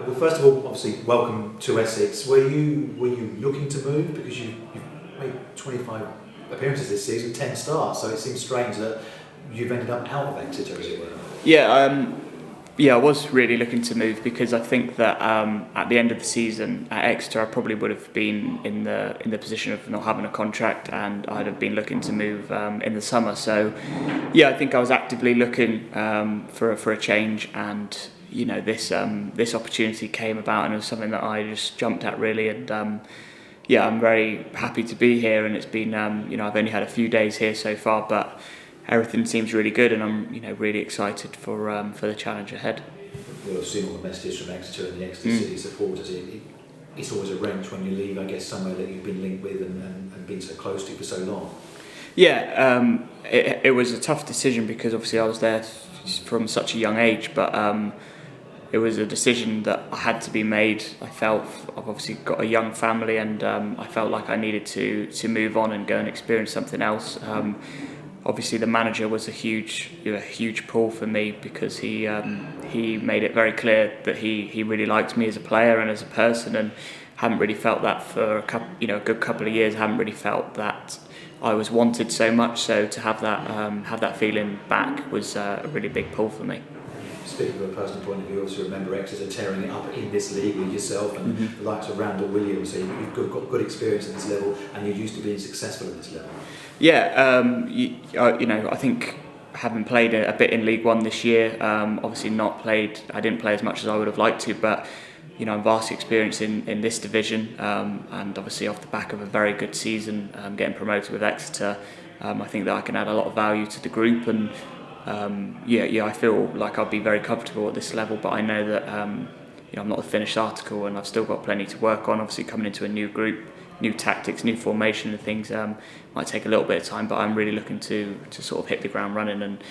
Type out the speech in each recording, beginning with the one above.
Well, first of all, obviously, welcome to Essex. Were you looking to move because you've made 25 appearances this season, 10 starts, so it seems strange that you've ended up out of Exeter, as it were. Yeah, yeah, I was really looking to move because I think that at the end of the season at Exeter, I probably would have been in the position of not having a contract, and I'd have been looking to move in the summer. So, yeah, I think I was actively looking for a change, and this opportunity came about, and it was something that I just jumped at really, and yeah, I'm very happy to be here, and it's been I've only had a few days here so far, but everything seems really good, and I'm really excited for the challenge ahead. You'll have seen all the messages from Exeter and the Exeter City supporters. It's always a wrench when you leave, I guess, somewhere that you've been linked with and been so close to for so long. Yeah, it was a tough decision because obviously I was there from such a young age, but it was a decision that I had to be made. I felt I've obviously got a young family, and I felt like I needed to move on and go and experience something else. Obviously, the manager was a huge pull for me because he made it very clear that he really liked me as a player and as a person, and haven't really felt that for a good couple of years. I haven't really felt that I was wanted so much. So to have that feeling back was a really big pull for me. Speaking from a personal point of view, obviously remember Exeter tearing it up in this league with yourself and the likes of Randall Williams, so you've got good experience at this level, and you're used to being successful at this level. Yeah, I think having played a bit in League One this year, obviously I didn't play as much as I would have liked to, but I'm vast experience in this division, and obviously off the back of a very good season, getting promoted with Exeter, I think that I can add a lot of value to the group, and I feel like I'll be very comfortable at this level, but I know that I'm not a finished article, and I've still got plenty to work on. Obviously coming into a new group, new tactics, new formation and things might take a little bit of time, but I'm really looking to sort of hit the ground running and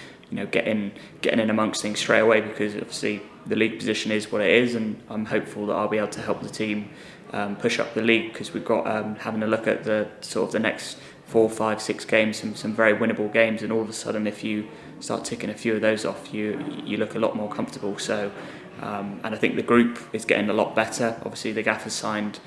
getting in amongst things straight away, because obviously the league position is what it is, and I'm hopeful that I'll be able to help the team push up the league, because we've got having a look at the sort of the next 4, 5, 6 games, some very winnable games, and all of a sudden if you start ticking a few of those off, you look a lot more comfortable. So and I think the group is getting a lot better. Obviously the gaffer's signed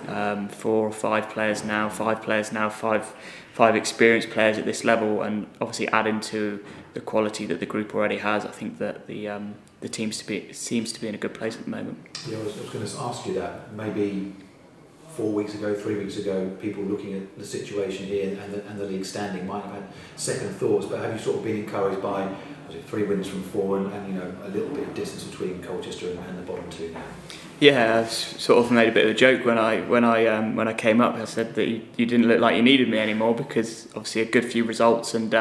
4 or 5 players now, 5 experienced players at this level, and obviously adding to the quality that the group already has, I think that the team seems to be in a good place at the moment. Yeah, I was going to ask you that. Maybe 4 weeks ago, 3 weeks ago, people looking at the situation here and the league standing might have had second thoughts, but have you sort of been encouraged by 3 wins from 4 and a little bit of distance between Colchester and the bottom 2 now? Yeah, I sort of made a bit of a joke when I came up. I said that you didn't look like you needed me anymore, because obviously a good few results and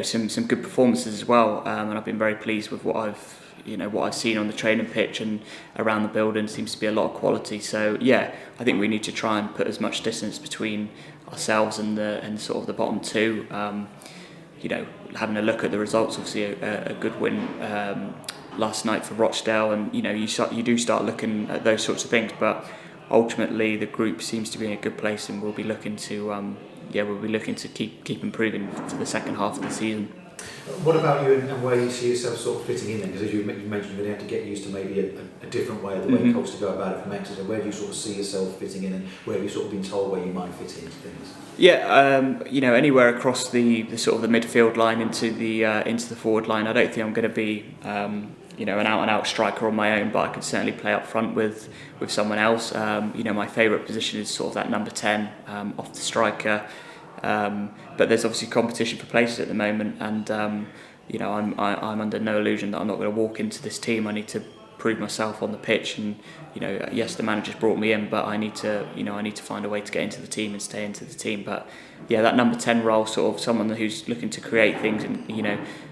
some good performances as well. And I've been very pleased with what I've seen on the training pitch and around the building. Seems to be a lot of quality. So yeah, I think we need to try and put as much distance between ourselves and sort of the bottom 2. Having a look at the results, obviously a good win last night for Rochdale, and you do start looking at those sorts of things, but ultimately the group seems to be in a good place, and we'll be looking to keep improving for the second half of the season. What about you and where you see yourself sort of fitting in then? Because as you mentioned, you're going to have to get used to maybe a different way of the way Colchester go about it from Exeter. Where do you sort of see yourself fitting in, and where have you sort of been told where you might fit into things? Yeah, anywhere across the sort of the midfield line into the forward line. I don't think I'm going to be an out-and-out striker on my own, but I could certainly play up front with someone else. My favourite position is sort of that number 10 off the striker. But there's obviously competition for places at the moment, and I'm under no illusion that I'm not going to walk into this team. I need to prove myself on the pitch, and yes, the manager's brought me in, but I need to find a way to get into the team and stay into the team. But yeah, that number 10 role, sort of someone who's looking to create things and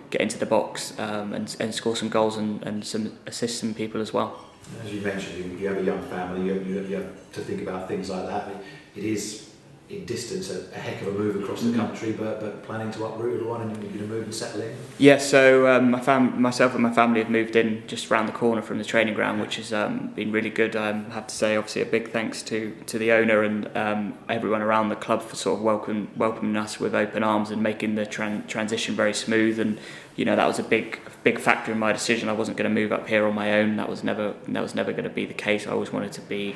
get into the box and score some goals and some assist some people as well. As you mentioned, you have a young family. You have to think about things like that. It is in distance a heck of a move across the country, but planning to uproot everyone and you're going to move and settle in? Yeah, so myself and my family have moved in just around the corner from the training ground, which has been really good. I have to say, obviously, a big thanks to the owner and everyone around the club for sort of welcoming us with open arms and making the transition very smooth. And that was a big big factor in my decision. I wasn't going to move up here on my own. That was never going to be the case. I always wanted to be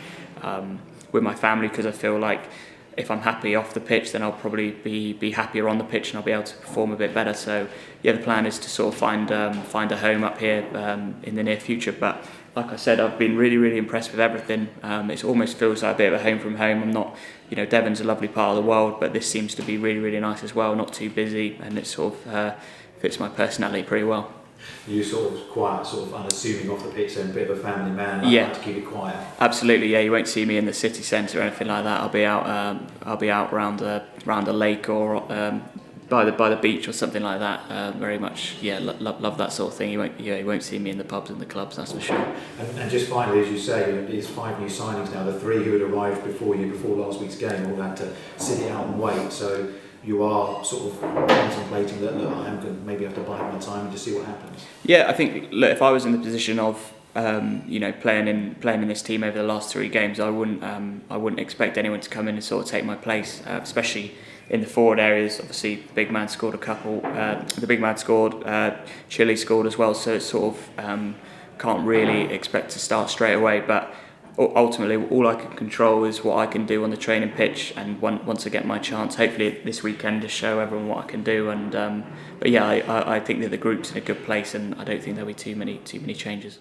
with my family, because I feel like if I'm happy off the pitch, then I'll probably be happier on the pitch, and I'll be able to perform a bit better. So yeah, the plan is to sort of find a home up here in the near future. But like I said, I've been really impressed with everything. It almost feels like a bit of a home from home. I'm not, Devon's a lovely part of the world, but this seems to be really nice as well. Not too busy, and it sort of fits my personality pretty well. You sort of quiet, sort of unassuming off the pitch, and a bit of a family man. I like to keep it quiet. Absolutely, yeah. You won't see me in the city centre or anything like that. I'll be out around a lake or by the beach or something like that. Very much, yeah. Love that sort of thing. You won't see me in the pubs and the clubs, that's for sure. And just finally, as you say, it's 5 new signings now. The 3 who had arrived before last week's game all had to sit it out and wait. So you are sort of contemplating that, look, I am going to maybe have to bide my time and just see what happens. Yeah, I think, look, if I was in the position of playing in this team over the last 3 games, I wouldn't expect anyone to come in and sort of take my place, especially in the forward areas. Obviously, the big man scored a couple. The big man scored. Chile scored as well. So it's sort of can't really expect to start straight away, but ultimately all I can control is what I can do on the training pitch, and once I get my chance, hopefully this weekend, to show everyone what I can do. And but yeah, I think that the group's in a good place, and I don't think there'll be too many changes.